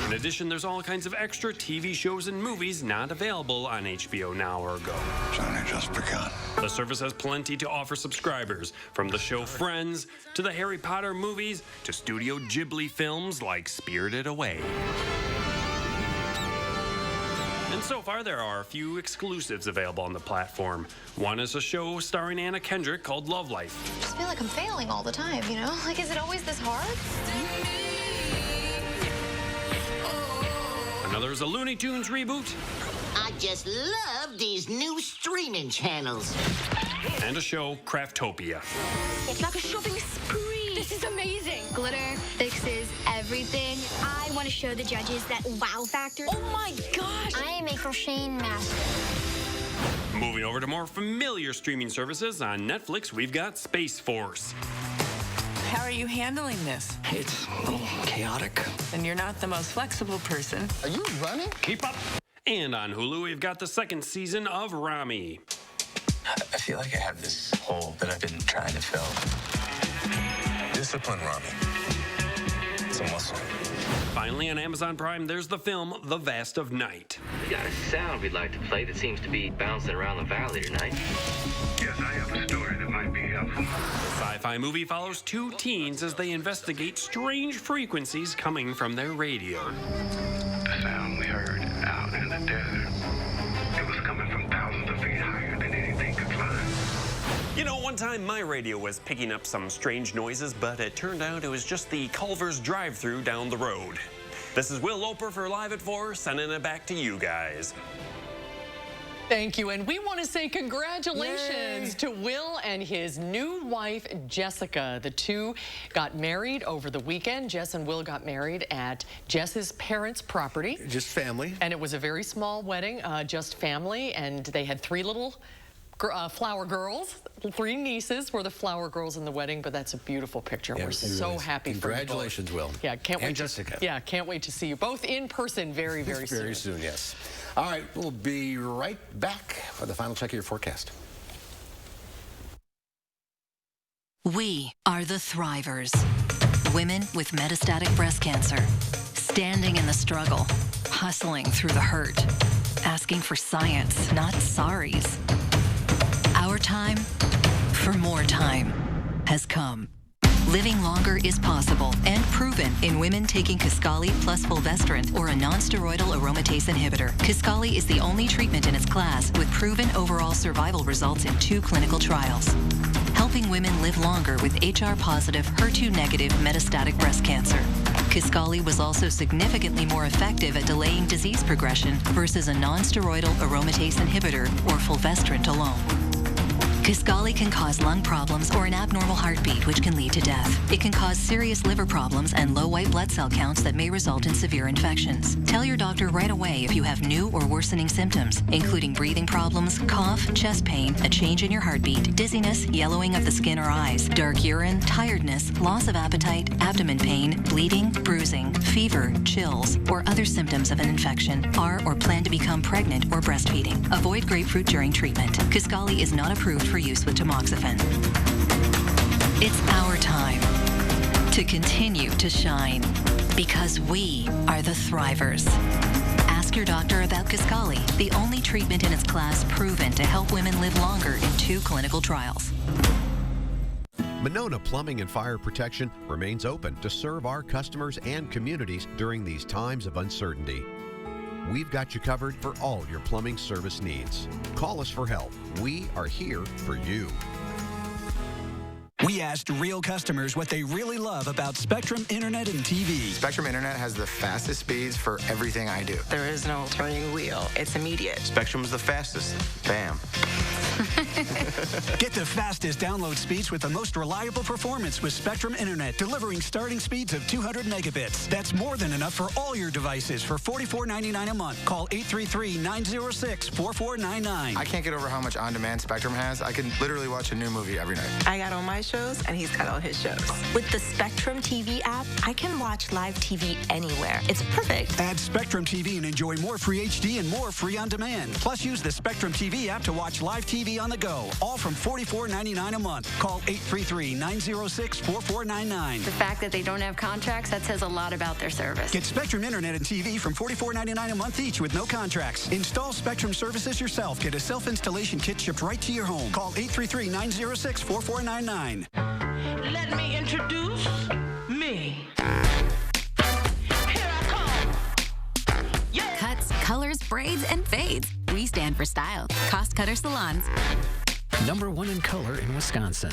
S18: In addition, there's all kinds of extra TV shows and movies not available on HBO Now or Go.
S20: It's only just begun.
S18: The service has plenty to offer subscribers, from the show Friends to the Harry Potter movies to Studio Ghibli films like Spirited Away. And so far, there are a few exclusives available on the platform. One is a show starring Anna Kendrick called Love Life.
S25: I just feel like I'm failing all the time, you know? Like, is it always this hard?
S18: Another is a Looney Tunes reboot.
S26: I just love these new streaming channels.
S18: And a show, Craftopia.
S25: It's like a shopping spree. This is amazing.
S28: Glitter fixes everything. I want to show the judges that wow factor.
S25: Oh my gosh.
S28: I am a crocheting master.
S18: Moving over to more familiar streaming services, on Netflix, we've got Space Force.
S33: How are you handling this?
S20: It's a little chaotic.
S33: And you're not the most flexible person.
S20: Are you running?
S18: Keep up. And on Hulu, we've got the second season of Rami.
S20: I feel like I have this hole that I've been trying to fill. Discipline, Rami. It's a muscle.
S18: Finally on Amazon Prime, there's the film The Vast of Night.
S3: We got a sound we'd like to play that seems to be bouncing around the valley tonight.
S20: Yes, I have a story that might be helpful.
S18: The sci-fi movie follows two teens as they investigate strange frequencies coming from their radio.
S20: The sound we heard out in the desert, it was coming from thousands of feet higher than anything could climb.
S18: You know, one time my radio was picking up some strange noises, but it turned out it was just the Culver's drive-thru down the road. This is Will Loper for Live at 4, sending it back to you guys.
S2: Thank you, and we want to say congratulations to Will and his new wife, Jessica. The two got married over the weekend. Jess and Will got married at Jess's parents' property.
S1: Just family.
S2: And it was a very small wedding, just family, and they had three little flower girls. Three nieces were the flower girls in the wedding, but that's a beautiful picture.
S1: Yeah,
S2: We're so happy for you both.
S1: Congratulations, Will.
S2: Yeah, can't wait.
S1: And Jessica.
S2: Yeah, can't wait to see you both in person very, very soon.
S1: Very soon, yes. All right, we'll be right back for the final check of your forecast.
S4: We are the Thrivers. Women with metastatic breast cancer. Standing in the struggle. Hustling through the hurt. Asking for science, not sorries. Our time for more time has come. Living longer is possible and proven in women taking Kisqali plus fulvestrant or a non-steroidal aromatase inhibitor. Kisqali is the only treatment in its class with proven overall survival results in 2 clinical trials, helping women live longer with HR-positive, HER2-negative metastatic breast cancer. Kisqali was also significantly more effective at delaying disease progression versus a non-steroidal aromatase inhibitor or fulvestrant alone. Kisqali can cause lung problems or an abnormal heartbeat, which can lead to death. It can cause serious liver problems and low white blood cell counts that may result in severe infections. Tell your doctor right away if you have new or worsening symptoms, including breathing problems, cough, chest pain, a change in your heartbeat, dizziness, yellowing of the skin or eyes, dark urine, tiredness, loss of appetite, abdomen pain, bleeding, bruising, fever, chills, or other symptoms of an infection, are or plan to become pregnant or breastfeeding. Avoid grapefruit during treatment. Kisqali is not approved for use with tamoxifen. It's our time to continue to shine because we are the Thrivers. Ask your doctor about Kisqali, the only treatment in its class proven to help women live longer in 2 clinical trials.
S5: Monona Plumbing and Fire Protection remains open to serve our customers and communities during these times of uncertainty. We've got you covered for all your plumbing service needs. Call us for help. We are here for you.
S8: We asked real customers what they really love about Spectrum Internet and TV.
S14: Spectrum Internet has the fastest speeds for everything I do.
S33: There is no turning wheel. It's immediate.
S14: Spectrum's the fastest. Bam.
S8: Get the fastest download speeds with the most reliable performance with Spectrum Internet, delivering starting speeds of 200 megabits. That's more than enough for all your devices for $44.99 a month. Call 833-906-4499.
S14: I can't get over how much on-demand Spectrum has. I can literally watch a new movie every night.
S33: I got all my shows, and he's got all his shows.
S17: With the Spectrum TV app, I can watch live TV anywhere. It's perfect.
S8: Add Spectrum TV and enjoy more free HD and more free on demand. Plus, use the Spectrum TV app to watch live TV on the go, all from $44.99 a month. Call 833-906-4499.
S17: The fact that they don't have contracts, that says a lot about their service.
S8: Get Spectrum Internet and TV from $44.99 a month each with no contracts. Install Spectrum services yourself. Get a self-installation kit shipped right to your home. Call 833-906-4499.
S33: Let me introduce me.
S19: Cuts, colors, braids, and fades. We stand for style. Cost Cutter Salons.
S21: #1 in color in Wisconsin.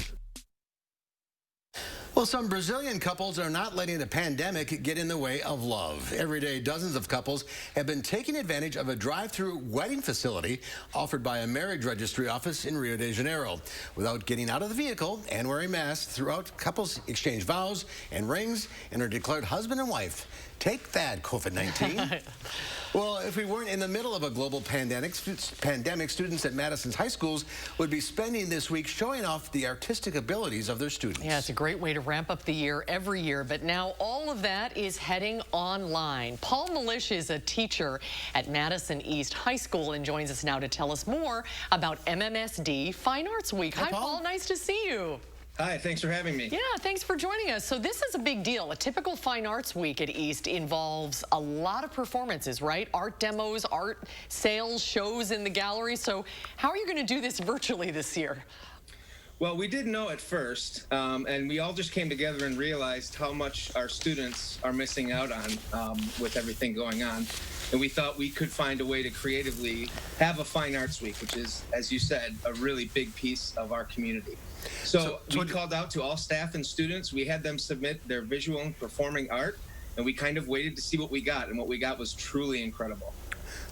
S1: Well, some Brazilian couples are not letting the pandemic get in the way of love. Every day, dozens of couples have been taking advantage of a drive-through wedding facility offered by a marriage registry office in Rio de Janeiro. Without getting out of the vehicle and wearing masks throughout, couples exchange vows and rings and are declared husband and wife. Take that, COVID-19. Well, if we weren't in the middle of a global pandemic, students at Madison's high schools would be spending this week showing off the artistic abilities of their students.
S2: Yeah, it's a great way to ramp up the year every year, but now all of that is heading online. Paul Milish is a teacher at Madison East High School and joins us now to tell us more about MMSD Fine Arts Week. Hi, Paul. Nice to see you.
S6: Hi, thanks for having me.
S2: Yeah, thanks for joining us. So this is a big deal. A typical Fine Arts Week at East involves a lot of performances, right? Art demos, art sales, shows in the gallery. So how are you going to do this virtually this year?
S6: Well, we didn't know at first, and we all just came together and realized how much our students are missing out on with everything going on. And we thought we could find a way to creatively have a Fine Arts Week, which is, as you said, a really big piece of our community. So we called out to all staff and students. We had them submit their visual and performing art, and we kind of waited to see what we got, and what we got was truly incredible.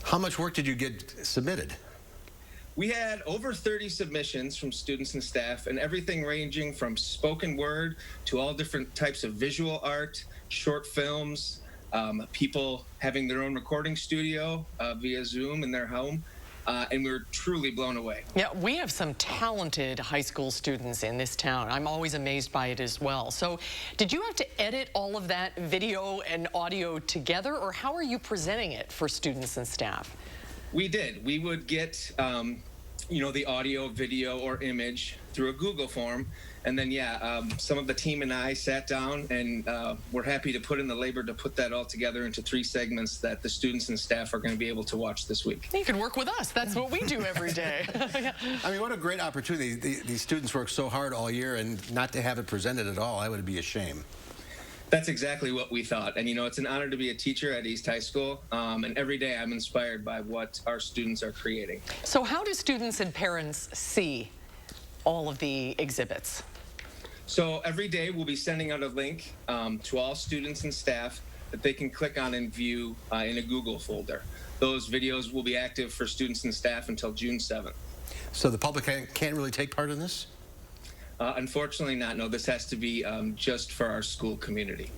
S1: How much work did you get submitted?
S6: We had over 30 submissions from students and staff, and everything ranging from spoken word to all different types of visual art, short films, people having their own recording studio via Zoom in their home. And we were truly blown away. Yeah,
S2: we have some talented high school students in this town. I'm always amazed by it as well. So did you have to edit all of that video and audio together, or how are you presenting it for students and staff?
S6: We did. We would get, the audio, video, or image through a Google form. And then, some of the team and I sat down and we're happy to put in the labor to put that all together into 3 segments that the students and staff are going to be able to watch this week.
S2: You can work with us. That's what we do every day.
S1: I mean, what a great opportunity. These students work so hard all year, and not to have it presented at all, I would be a shame.
S6: That's exactly what we thought. And, it's an honor to be a teacher at East High School. And every day I'm inspired by what our students are creating.
S2: So how do students and parents see all of the exhibits?
S6: So every day we'll be sending out a link to all students and staff that they can click on and view in a Google folder. Those videos will be active for students and staff until June 7th.
S1: So the public can't really take part in this?
S6: Unfortunately not. No, this has to be just for our school community.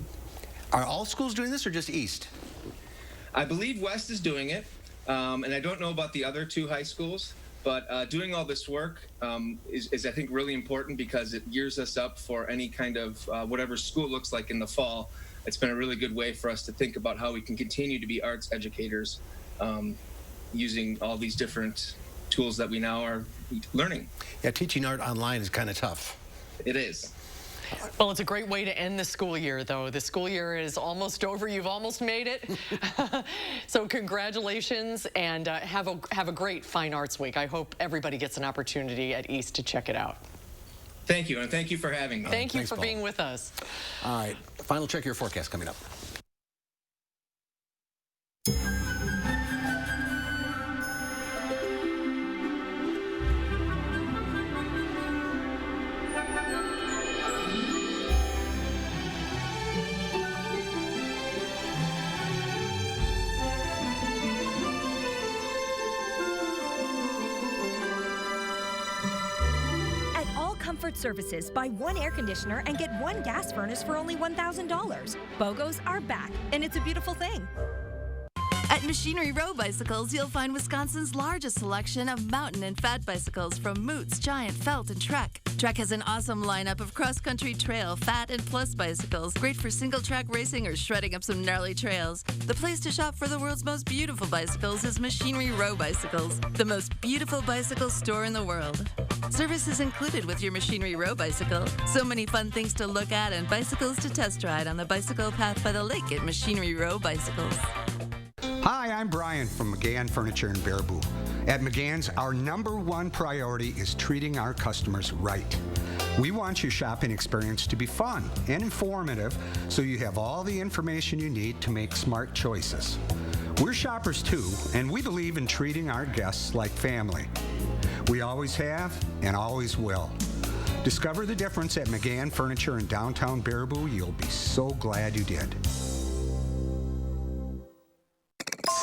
S1: Are all schools doing this, or just East?
S6: I believe West is doing it, and I don't know about the other 2 high schools. But doing all this work is, I think, really important because it gears us up for any kind of whatever school looks like in the fall. It's been a really good way for us to think about how we can continue to be arts educators using all these different tools that we now are learning.
S1: Yeah, teaching art online is kind of tough.
S6: It is.
S2: Well, it's a great way to end the school year, though. The school year is almost over. You've almost made it. So congratulations, and have a great Fine Arts Week. I hope everybody gets an opportunity at East to check it out.
S6: Thank you, and thank you for having me.
S2: Thank you for being with us.
S1: All right, final check your forecast coming up.
S7: Comfort Services, buy 1 air conditioner and get 1 gas furnace for only $1,000. BOGOs are back, and it's a beautiful thing.
S9: At Machinery Row Bicycles, you'll find Wisconsin's largest selection of mountain and fat bicycles from Moots, Giant, Felt, and Trek. Trek has an awesome lineup of cross-country trail, fat, and plus bicycles, great for single-track racing or shredding up some gnarly trails. The place to shop for the world's most beautiful bicycles is Machinery Row Bicycles, the most beautiful bicycle store in the world. Service is included with your Machinery Row bicycle. So many fun things to look at and bicycles to test ride on the bicycle path by the lake at Machinery Row Bicycles.
S15: Hi, I'm Brian from McGann Furniture in Baraboo. At McGann's, our #1 priority is treating our customers right. We want your shopping experience to be fun and informative so you have all the information you need to make smart choices. We're shoppers too, and we believe in treating our guests like family. We always have and always will. Discover the difference at McGann Furniture in downtown Baraboo. You'll be so glad you did.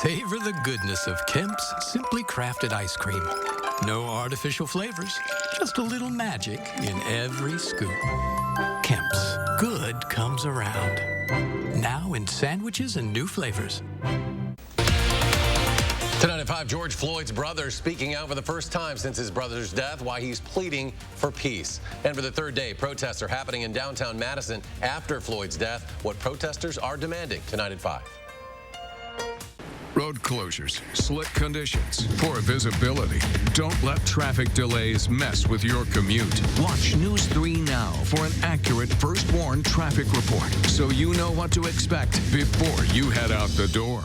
S21: Savor the goodness of Kemp's Simply Crafted ice cream. No artificial flavors, just a little magic in every scoop. Kemp's, good comes around. Now in sandwiches and new flavors.
S10: Tonight at 5, George Floyd's brother speaking out for the first time since his brother's death, why he's pleading for peace. And for the third day, protests are happening in downtown Madison after Floyd's death. What protesters are demanding tonight at 5.
S11: Road closures, slick conditions, poor visibility. Don't let traffic delays mess with your commute. Watch News 3 now for an accurate first warn traffic report so you know what to expect before you head out the door.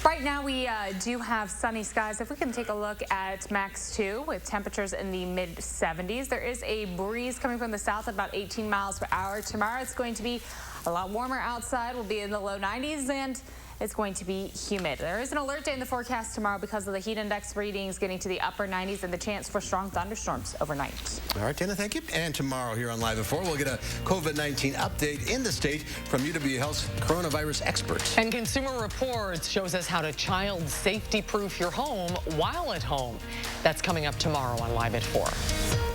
S12: Right now we do have sunny skies. If we can take a look at Max 2 with temperatures in the mid-70s. There is a breeze coming from the south at about 18 miles per hour. Tomorrow it's going to be a lot warmer outside. We'll be in the low 90s and it's going to be humid. There is an alert day in the forecast tomorrow because of the heat index readings getting to the upper 90s and the chance for strong thunderstorms overnight.
S1: All right, Dana, thank you. And tomorrow here on Live at 4, we'll get a COVID-19 update in the state from UW Health's coronavirus experts.
S2: And Consumer Reports shows us how to child safety-proof your home while at home. That's coming up tomorrow on Live at 4.